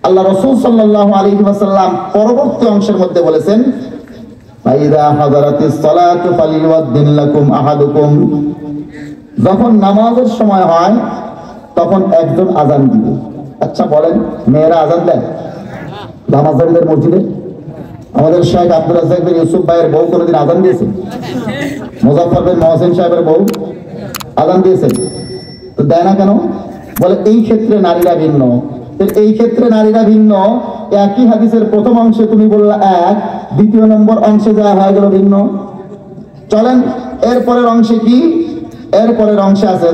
আল্লাহ রাসূল সাল্লাল্লাহু আলাইহি ওয়াসাল্লাম পরবর্তী অংশের মধ্যে বলেছেন, ফাইদা হাযারাতিস সালাতু ফালিওয়াদ্দিন লাকুম আহাদুকুম, যখন নামাজের সময় হয় তখন একজন আযান দিবে। আচ্ছা বলেন, মেয়েরা আযান দেয় নামাজের মসজিদে? আমাদের শেখ আব্দুর রাজ্জাক বিন ইউসুফ ভাইয়ের বউ কোনোদিন আযান দিয়েছে? মুজাফফর বিন মহসিন সাহেবের বউ আযান দিয়েছে? তো দেয় না কেন? বলে এই ক্ষেত্রে নারীরা ভিন্ন। এই ক্ষেত্রে নারীরা ভিন্ন, একই হাদিসের প্রথম অংশে তুমি বললা এক, দ্বিতীয় নম্বর অংশে যা হয়ে গেল ভিন্ন। চলেন এরপরের অংশে কি? এরপরের অংশে আছে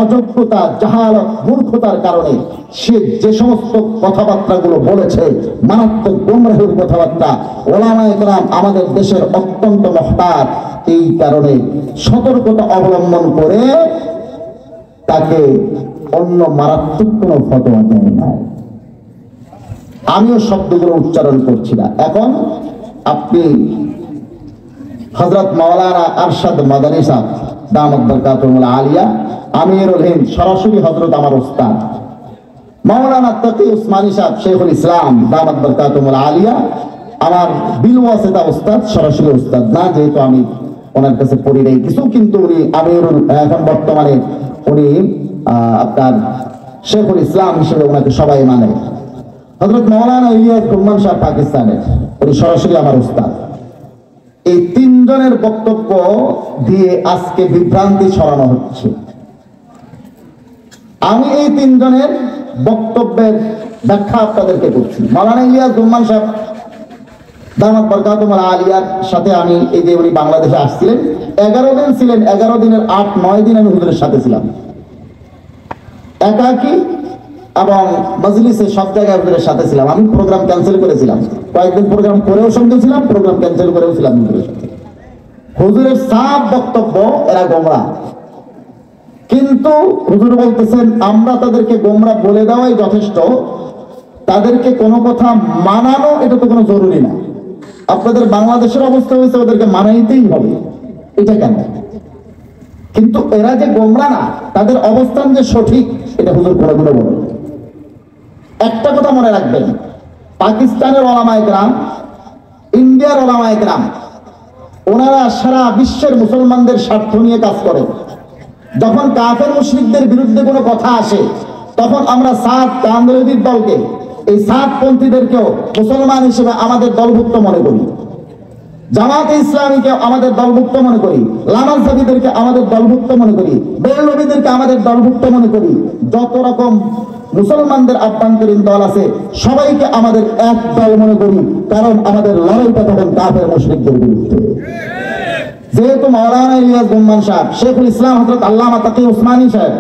অযোগ্যতা, জাহালত, মূর্খতার কারণে সে যে সমস্ত কথাবার্তাগুলো বলেছে, মারাত্মক গোমরাহের কথাবার্তা, ওলামায়ে কেরাম আমাদের দেশের অত্যন্ত মহতাত, এই কারণে সতর্কতা অবলম্বন করে তাকে অন্য মারাত্মক কোনো ফতোয়া দেয় না। আমিও শব্দগুলো উচ্চারণ করছি না। এখন আপনি হযরত মাওলানা আরশাদ মাদানী সাহেব দামাত বরকাতুহুল আলিয়া আমিরুল হিন্দ, সরাসরি হযরত আমার ওস্তাদ মাওলানা তাকি উসমানী সাহেব শেখুল ইসলাম দামাত বরকাতুহুল আলিয়া আমার বিলওয়াসিতা ওস্তাদ, সরাসরি ওস্তাদ না, যেহেতু আমি ওনার কাছে পড়ি নাই কিছু, কিন্তু উনি আমিরুল, এখন বর্তমানে উনি আপনার শেখুল ইসলাম হিসেবে ওনাকে সবাই মানে। হযরত মাওলানা ইলিয়াস রহমান সাহেব পাকিস্তানের, উনি সরাসরি আমার ওস্তাদ। এই তিনজনের বক্তব্য দিয়ে আজকে বিভ্রান্তি ছড়ানো হচ্ছে। আমি এই তিনজনের বক্তব্যের ব্যাখ্যা আপনাদেরকে করছি। মাওলানা ইলিয়াস রহমান সাহেব দামাত বরকাতুহুল আলিয়ার সাথে আমি, এই যে উনি বাংলাদেশে আসছিলেন 11 দিন ছিলেন, 11 দিনের 8-9 দিন আমি হুজুরের সাথে ছিলাম একাকী, এবং মজলিসে সব জায়গায় হুজুরের সাথে ছিলাম। আমি প্রোগ্রাম ক্যান্সেল করেছিলাম, কয়েকদিন প্রোগ্রাম করেও সঙ্গে ছিলাম, প্রোগ্রাম ক্যান্সেল করেও ছিলাম হুজুরের সাথে। হুজুরের সাফ বক্তব্য, এরা গোমরা। কিন্তু হুজুর বলতেছেন আমরা তাদেরকে গোমরা বলে দেওয়াই যথেষ্ট, তাদেরকে কোনো কথা মানানো এটা তো কোনো জরুরি না। আপনাদের বাংলাদেশের অবস্থা হয়েছে ওদেরকে মানাইতেই হবে, এটা কেন? কিন্তু এরা যে গোমরা না, তাদের অবস্থান যে সঠিক, এটা হুজুর কোনোদিনও বলে। একটা কথা মনে রাখবেন, পাকিস্তানের ওলামায়ে কেরাম, ইন্ডিয়ার ওলামায়ে কেরাম, ওনারা সারা বিশ্বের মুসলমানদের স্বার্থ নিয়ে কাজ করেন। যখন কাফের মুশরিকদের বিরুদ্ধে কোনো কথা আসে, তখন আমরা সাদ কান্দরীর দলকে, এই সাদপন্থীদেরকেও মুসলমান হিসেবে আমাদের দলভুক্ত মনে করি, জামাতে ইসলামীকে আমাদের দলভুক্ত মনে করি, লামাজহাবিদেরকে আমাদের দলভুক্ত মনে করি, বেরলভীদেরকে আমাদের দলভুক্ত মনে করি। যত রকম মুসলমানদের আভ্যন্তরীণ দল আছে সবাইকে আমাদের এক দল মনে করি, কারণ আমাদের লড়াইটা তখন কাফের মুশরিকদের বিরুদ্ধে। যেহেতু মাওলানা ইলিয়াস রহমান সাহেব, শেখুল ইসলাম হযরত আল্লামা তাকি উসমানী সাহেব,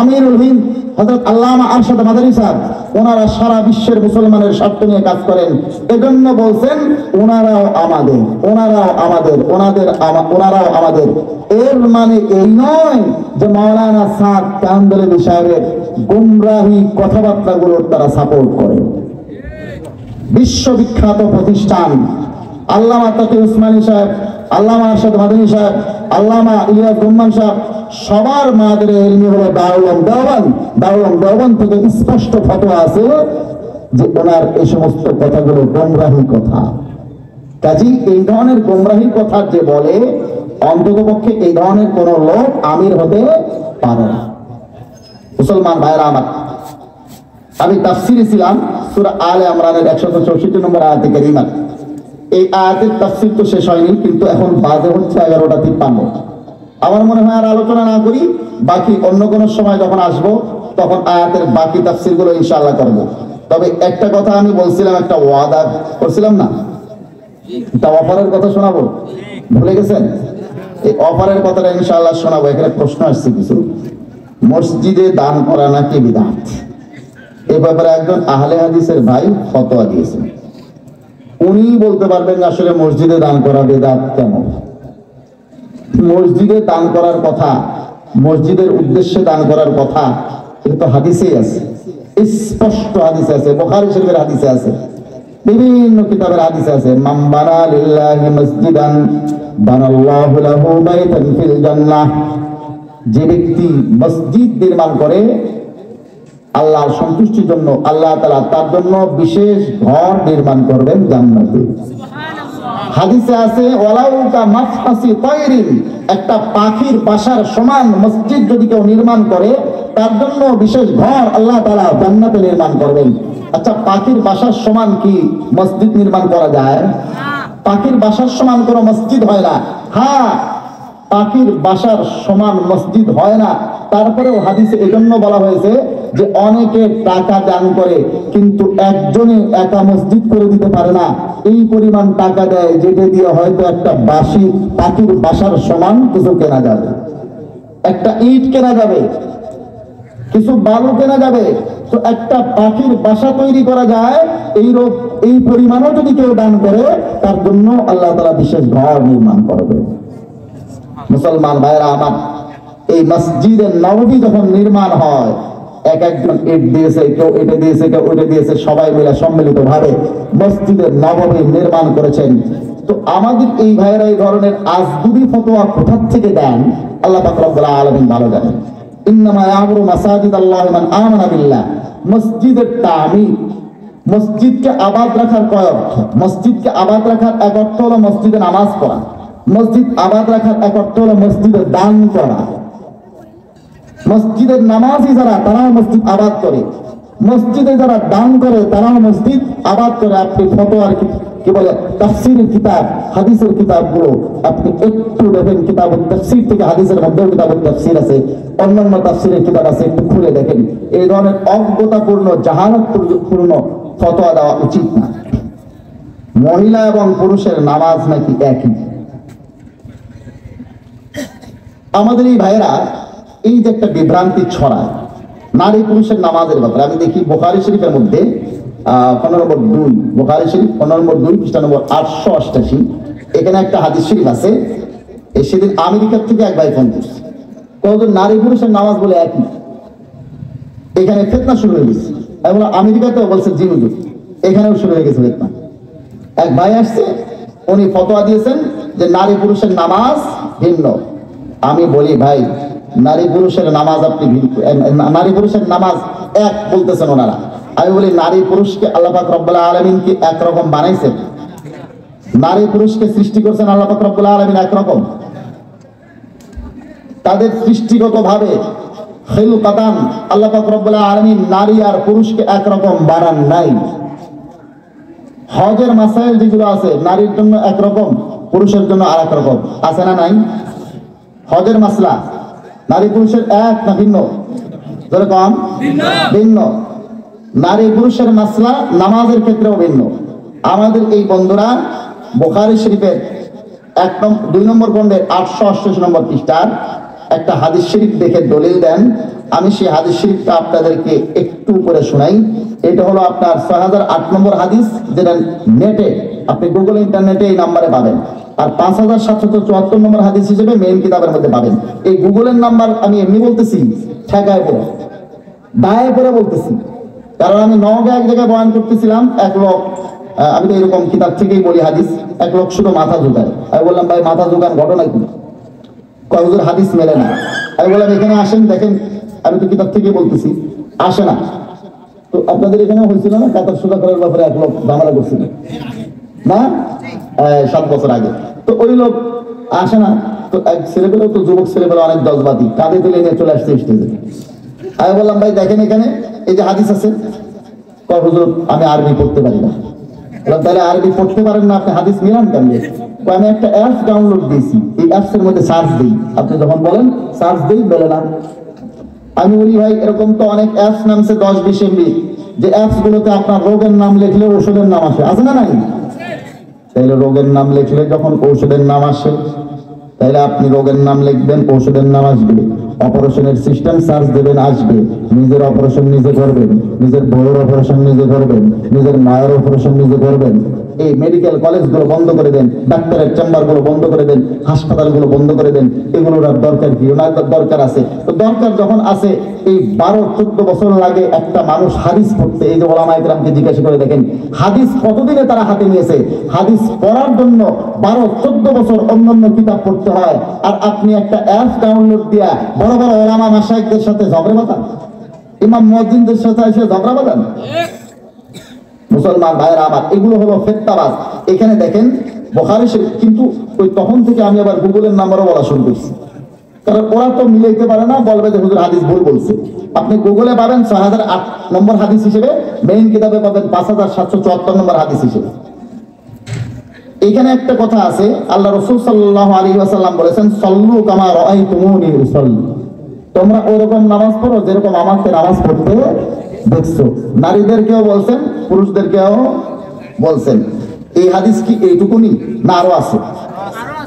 আমিরুল হিন্দ হযরত আল্লামা আরশাদ মাদানী সাহেব, ওনারা সারা বিশ্বের মুসলমানের স্বার্থ নিয়ে কাজ করেন। এজন্য বলছেন ওনারাও আমাদের, ওনারাও আমাদের, ওনারাও আমাদের। এর মানে এই নয় যে মাওলানা সাদ কান্দরী সাহেবের গুমরাহি কথাবার্তাগুলোর তারা সাপোর্ট করে। বিশ্ববিখ্যাত প্রতিষ্ঠান আল্লামা তাকি উসমানী সাহেব, আল্লামা আরশাদ মাদানী সাহেব, আল্লামা ইলিয়াস রহমান সাহেব, সবার মাদের ইলমি হলো দারুল দেওবন্দ থেকে স্পষ্ট ফতোয়া আছে যে ওনার এই সমস্ত কথাগুলো গোমরাহি কথা। কাজী এই ধরনের গোমরাহি কথা যে বলে, অন্ততপক্ষে এই ধরনের কোন লোক আমির হতে পারে না। মুসলমান ভাইরা আমার, আমি তাফসিরে ছিলাম সূরা আলে ইমরানের 164 নম্বর আয়াতে কারিমা। এই আয়াতের তাফসীর তো শেষ হয়নি, কিন্তু এখন বাজে হচ্ছে 11:53। আমার মনে হয় আর আলোচনা না করি, বাকি অন্য কোনো সময় যখন আসবো তখন আয়াতের বাকি তাফসীরগুলো ইনশাআল্লাহ করব। তবে একটা কথা আমি বলছিলাম, একটা ওয়াদা করছিলাম না, একটা অফারের কথা শোনাবো, ভুলে গেছেন? এই অফারের কথাটা ইনশাআল্লাহ শোনাবো। এখানে প্রশ্ন আসছে কিছু, মসজিদে দান করা নাকি বিদআত, এই ব্যাপারে একজন আহলে হাদিসের ভাই ফতোয়া দিয়েছেন। উনি বলতে পারবেন আসলে মসজিদে দান করা বিদআত কেন। মসজিদে দান করার কথা, মসজিদের উদ্দেশ্যে দান করার কথা, এটা তো হাদিসেই আছে, স্পষ্ট হাদিসে আছে, বুখারী শরীফের হাদিসে আছে, বিভিন্ন কিতাবের হাদিসে আছে। মান বানা লিল্লাহি মসজিদান বানাল্লাহু লাহু বাইতান ফিল জান্নাহ। যে ব্যক্তি মসজিদ নির্মাণ করে আল্লাহর সন্তুষ্টির জন্য, আল্লাহ তাআলা তার জন্য বিশেষ ঘর নির্মাণ করবেন জান্নাতে। হাদিসে আছে ওয়ালাউ কা মাফহাসি তায়রিন, একটা পাখির বাসার সমান মসজিদ যদি কেউ নির্মাণ করে তার জন্য বিশেষ ঘর আল্লাহ তাআলা জান্নাতে নির্মাণ করবেন। আচ্ছা, পাখির বাসার সমান কি মসজিদ নির্মাণ করা যায়? পাখির বাসার সমান কোনো মসজিদ হয় না। হ্যাঁ, পাখির বাসার সমান মসজিদ হয় না, তারপরেও হাদিসে এজন্য বলা হয়েছে যে অনেকে টাকা দান করে কিন্তু একজনে একা মসজিদ করে দিতে পারে না, এই পরিমাণ টাকা দেয় যেটা দিয়ে হয়তো একটা পাখির বাসার সমান কিছু কেনা যাবে, একটা ইট কেনা যাবে, কিছু বালু কেনা যাবে। তো একটা পাখির বাসা তৈরি করা যায়, এই পরিমাণও যদি কেউ দান করে তার জন্য আল্লাহ তাআলা বিশেষ ঘর নির্মাণ করবে। মুসলমান ভাইরা আমার, এই মসজিদে নববী যখন নির্মাণ হয়, এক একজন ইট দিয়েছে, কেউ এটা দিয়েছে, কেউ ওইটা দিয়েছে, সবাই মিলে সম্মিলিত ভাবে মসজিদে নববী নির্মাণ করেছেন। তো আমাদের এই ভাইরা এই ধরনের আজগুবি ফতোয়া কোথা থেকে দেন আল্লাহ পাক রব্বুল আলামিন ভালো জানেন। ইন্নামা ইয়ামুরু মাসাজিদাল্লাহি মান আমানা বিল্লাহ। মসজিদের তামির, মসজিদকে আবাদ রাখার কয় অর্থ? মসজিদকে আবাদ রাখার এক অর্থ হলো মসজিদে নামাজ পড়া, মসজিদ আবাদ রাখার এক অর্থ হলো মসজিদে দান করা। মসজিদের নামাজি যারা তারাও মসজিদ আবাদ করে, মসজিদে যারা দান করে তারাও মসজিদ আবাদ করে। আপনি ফতোয়ার কি বলে তাফসীরের কিতাব, হাদিসের কিতাবগুলো আপনি একটু দেখেন, কিতাবুত তাফসীর থেকে হাদিসের মধ্যেও কিতাবুত তাফসীর আছে, অন্যান্য তাফসীরের কিতাব আছে, একটু খুলে দেখেন। এই ধরনের অজ্ঞতাপূর্ণ, জাহালতপূর্ণ ফতোয়া দেওয়া উচিত না। মহিলা এবং পুরুষের নামাজ নাকি একই। আমাদের এই ভাইয়েরা এই যে একটা বিভ্রান্তি ছড়ায় নারী পুরুষের নামাজের ব্যাপারে, আমি দেখি বুখারী শরীফের মধ্যে 15 নম্বর 2, বুখারী শরীফ 15 নম্বর 2 পৃষ্ঠা নম্বর 888, এখানে একটা হাদিস শরীফ আছে। সেদিন আমেরিকার থেকে এক ভাই ফোন করছে, কতজন নারী পুরুষের নামাজ বলে একই। এখানে ফিতনা শুরু হয়ে গেছে। আমি বললাম আমেরিকাতেও বলছে জি হুজুর, এখানেও শুরু হয়ে গেছে ফিতনা। এক ভাই আসছে, উনি ফতোয়া দিয়েছেন যে নারী পুরুষের নামাজ ভিন্ন। আমি বলি ভাই, নারী পুরুষের নামাজ আপনি নারী পুরুষের নামাজ এক বলতেছেন ওনারা। আমি বলি নারী পুরুষকে আল্লাহ পাক রব্বুল আলামিন কি একরকম বানাইছেন? নারী পুরুষকে সৃষ্টি করছেন আল্লাহ পাক রব্বুল আলামিন একরকম? তাদের সৃষ্টিগত ভাবে খিলকাতান আল্লাহ পাক রব্বুল আলামিন নারী আর পুরুষকে একরকম বানান নাই। হজের মাসাইল যেগুলো আছে নারীর জন্য একরকম, পুরুষের জন্য আর এক রকম, আছে না নাই? হজের মাসলা নারী পুরুষের এক না ভিন্ন? যেরকম ভিন্ন। নারী পুরুষের মাসলা নামাজের ক্ষেত্রেও ভিন্ন। আমাদের এই বন্ধুরা বুখারী শরীফের 2 নম্বর খণ্ডের 888 নম্বর পৃষ্ঠার একটা হাদিস শরীফ দেখে দলিল দেন। আমি সেই হাদিস শরীফটা আপনাদেরকে একটু করে শোনাই। এটা হলো আপনার 6008 নম্বর হাদিস, যেটা নেটে আপনি গুগল ইন্টারনেটে এই নাম্বারে পাবেন। আর 5774 নম্বর হাদিস হিসেবে মেইন কিতাবের মধ্যে পাবেন। এই গুগলের নাম্বার আমি এমনি বলতেছি, ঠেকায় পড়ে দায়ে পড়ে বলতেছি, কারণ আমি নওগাঁ এক জায়গায় বয়ান করতেছিলাম। এক লোক, আমি তো এরকম কিতাব থেকেই বলি হাদিস, এক লোক শুধু মাথা ঝুঁকায়। আমি বললাম ভাই মাথা ঝুঁকান ঘটনা কি? কয় হুজুর হাদিস মেলে না। আমি বললাম এখানে আসেন দেখেন, আমি তো কিতাব থেকেই বলতেছি, আসে না। তো আপনাদের এখানে হয়েছিল না কাতার সুদা করার ব্যাপারে এক লোক ঝামেলা করছিল না 7 বছর আগে? তো ওই লোক আসে না। তো এক ছেলেবেলা, তো যুবক ছেলেবেলা অনেক দশবাতি কাঁধে তুলে নিয়ে চলে আসছে স্টেজে। আমি বললাম ভাই দেখেন এখানে এই যে হাদিস আছে। কয় হুজুর আমি আরবি পড়তে পারি না। তাহলে আরবি পড়তে পারেন না, আপনি হাদিস মিলান কেন? আমি একটা অ্যাপস ডাউনলোড দিয়েছি, এই অ্যাপস এর মধ্যে সার্চ দিই, আপনি যখন বলেন সার্চ দিই বলে না। আমি বলি ভাই এরকম তো অনেক অ্যাপস নামছে 10-20 MB, যে অ্যাপস গুলোতে আপনার রোগের নাম লিখলে ওষুধের নাম আসে, আছে না নাই? তাইলে রোগের নাম লিখলে যখন ঔষধের নাম আসে, তাইলে আপনি রোগের নাম লিখবেন, ঔষধের নাম আসবে। অপারেশনের সিস্টেম সার্চ দেবেন, আসবে। নিজের অপারেশন নিজে করবেন, নিজের বউয়ের অপারেশন নিজে করবেন, নিজের মায়ের অপারেশন নিজে করবেন। এই মেডিকেল কলেজগুলো বন্ধ করে দেন, ডাক্তারের চেম্বারগুলো বন্ধ করে দেন, হাসপাতালগুলো বন্ধ করে দেন। এগুলোর আর দরকার কি? ওনার দরকার আছে। তো দরকার যখন আছে, এই 12-14 বছর লাগে একটা মানুষ হাদিস পড়তে। এই যে ওলামায়ে কেরামকে জিজ্ঞাসা করে দেখেন, হাদিস কতদিনে তারা হাতে নিয়েছে? হাদিস পড়ার জন্য 12-14 বছর অন্যান্য কিতাব পড়তে হয়। আর আপনি একটা অ্যাপ ডাউনলোড দিয়া বড় বড় ওলামা মাশায়েখদের সাথে ঝগড়া বাঁধান, ইমাম মুয়াজ্জিনদের সাথে এসে ঝগড়া বাঁধান। মুসলমান ভাইরা আমার, এগুলো হলো ফিতনাবাজ। এখানে দেখেন বুখারী শরীফ, কিন্তু ওই তখন থেকে আমি আবার গুগলের নাম্বারও বলা শুরু করছি, কারণ ওরা তো মিলাইতে পারে না, বলবে যে হুজুর হাদিস ভুল বলছে। আপনি গুগলে পাবেন 6008 নম্বর হাদিস হিসেবে, মেইন কিতাবে পাবেন 5774 নম্বর হাদিস হিসেবে। এখানে একটা কথা আছে, আল্লাহ রাসূল সাল্লাল্লাহু আলাইহি ওয়াসাল্লাম বলেছেন, সাল্লু কামা রাআইতুমুনি উসাল্লি, তোমরা ওরকম নামাজ পড়ো যেরকম আমাকে নামাজ পড়তে দেখছো। নারীদেরকেও বলছেন, পুরুষদেরকেও বলছেন। এই হাদিস কি এইটুকুনি না আরো আছে?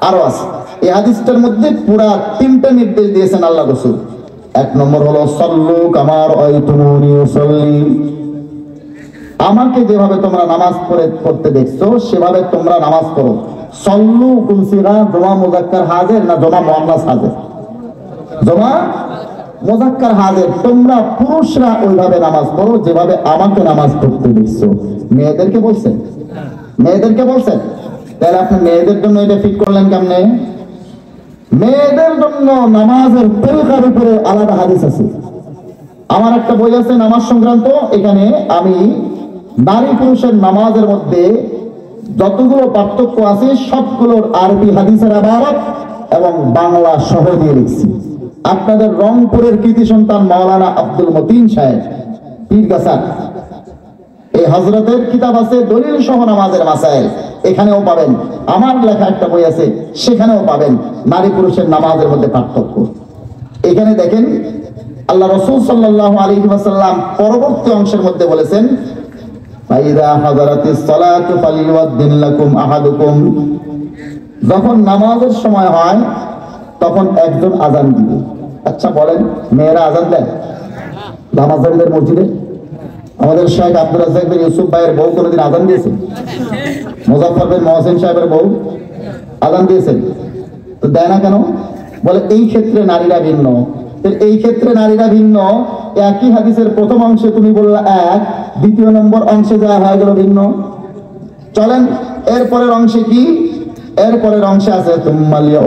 আরো আছে। এই হাদিসটার মধ্যে পুরা 3টা নির্দেশ দিয়েছেন আল্লাহ রাসূল। 1 নম্বর হলো সাল্লু কামা রাআইতুমুনি উসাল্লি, আমাকে যেভাবে তোমরা নামাজ পড়তে দেখছো সেভাবে তোমরা নামাজ পড়ো। সল্লু কোন সিগা? জমা মুযাক্কার হাজির না জমা মুআন্নাস হাজির? জমা মুযাক্কার হাজির। তোমরা পুরুষরা ওইভাবে নামাজ পড়ো যেভাবে আমাকে নামাজ পড়তে দেখছো। মেয়েদেরকে বলছেন? মেয়েদেরকে বলছেন? তাহলে আপনি মেয়েদের জন্য এটা ফিট করলেন কেমনে? মেয়েদের জন্য নামাজের তরিকার উপরে আলাদা হাদিস আছে। আমার একটা বই আছে নামাজ সংক্রান্ত, এখানে আমি নারী পুরুষের নামাজের মধ্যে যতগুলো পার্থক্য আছে সবগুলোর আরবি হাদিসের ইবারত এবং বাংলা সহ দিয়ে লিখছি। আপনাদের রংপুরের কৃতি সন্তান মাওলানা আব্দুল মতিন সাহেব পীরগাছা, এই হযরতের কিতাব আছে দলিল সহ নামাজের মাসাইল, এখানেও পাবেন। আমার লেখা একটা বই আছে, সেখানেও পাবেন নারী পুরুষের নামাজের মধ্যে পার্থক্য। এখানে দেখেন আল্লাহ রাসূল সাল্লাল্লাহু আলাইহি ওয়াসাল্লাম পরবর্তী অংশের মধ্যে বলেছেন, ফাইদা হাযারাতিস সালাতু ফালিওয়াদ্দিন লাকুম আহাদুকুম, যখন নামাজের সময় হয় তখন একজন আযান দিবে। আচ্ছা বলেন, মেয়েরা আযান দেন নামাজের মসজিদে? আমাদের শেখ আব্দুর রাজ্জাক বিন ইউসুফ ভাইয়ের বউ কোনদিন আযান দিয়েছেন? মুজাফফর বিন মহসিন সাহেবের বউ আযান দিয়েছেন? তো দেয় না কেন? বলে এই ক্ষেত্রে নারীরা ভিন্ন। এই ক্ষেত্রে নারীরা ভিন্ন, একই হাদিসের প্রথম অংশে তুমি বললা এক, দ্বিতীয় নম্বর অংশে যা হয়ে গেল ভিন্ন। চলেন এরপরের অংশে কি? এরপরের অংশে আছে তুম্মালিয়া